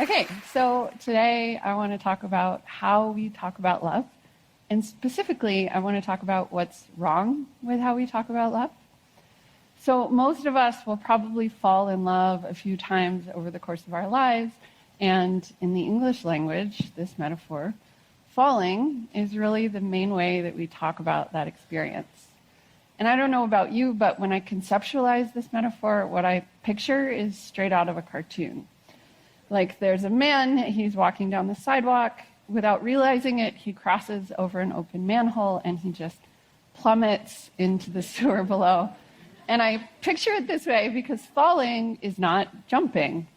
Okay, so today I want to talk about how we talk about love. And specifically, I want to talk about what's wrong with how we talk about love. So most of us will probably fall in love a few times over the course of our lives. And in the English language, this metaphor, falling is really the main way that we talk about that experience. And I don't know about you, but when I conceptualize this metaphor, what I picture is straight out of a cartoon. Like there's a man, he's walking down the sidewalk. Without realizing it, he crosses over an open manhole and he just plummets into the sewer below. And I picture it this way because falling is not jumping.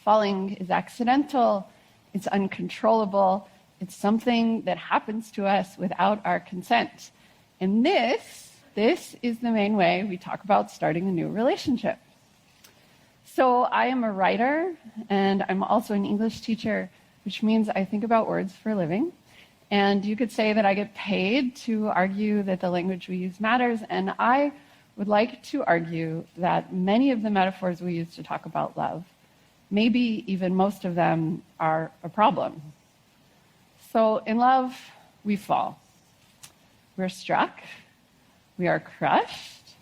Falling is accidental, it's uncontrollable, it's something that happens to us without our consent. And this is the main way we talk about starting a new relationship. So I am a writer, and I'm also an English teacher, which means I think about words for a living. And you could say that I get paid to argue that the language we use matters, and I would like to argue that many of the metaphors we use to talk about love, maybe even most of them, are a problem. So in love, we fall. We're struck. We are crushed.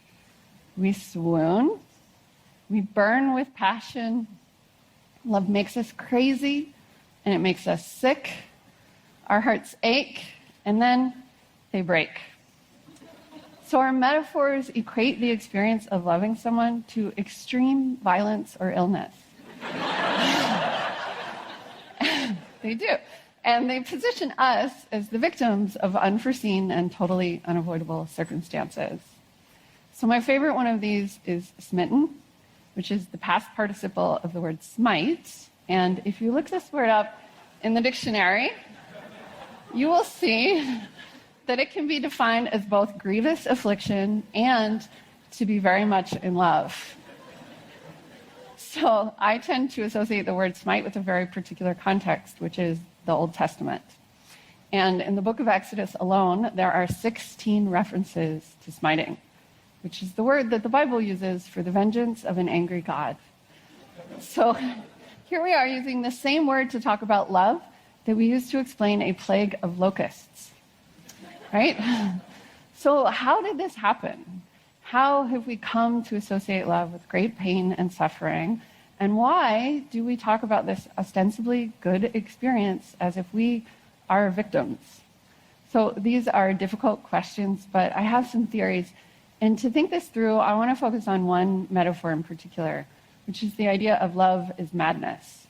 We swoon. We burn with passion. Love makes us crazy, and it makes us sick. Our hearts ache, and then they break. So our metaphors equate the experience of loving someone to extreme violence or illness. They do. And they position us as the victims of unforeseen and totally unavoidable circumstances. So my favorite one of these is smitten, which is the past participle of the word smite. And if you look this word up in the dictionary, you will see that it can be defined as both grievous affliction and to be very much in love. So I tend to associate the word smite with a very particular context, which is the Old Testament. And in the book of Exodus alone, there are 16 references to smiting, which is the word that the Bible uses for the vengeance of an angry God. So here we are using the same word to talk about love that we use to explain a plague of locusts, right? So how did this happen? How have we come to associate love with great pain and suffering? And why do we talk about this ostensibly good experience as if we are victims? So these are difficult questions, but I have some theories. And to think this through, I want to focus on one metaphor in particular, which is the idea of love is madness.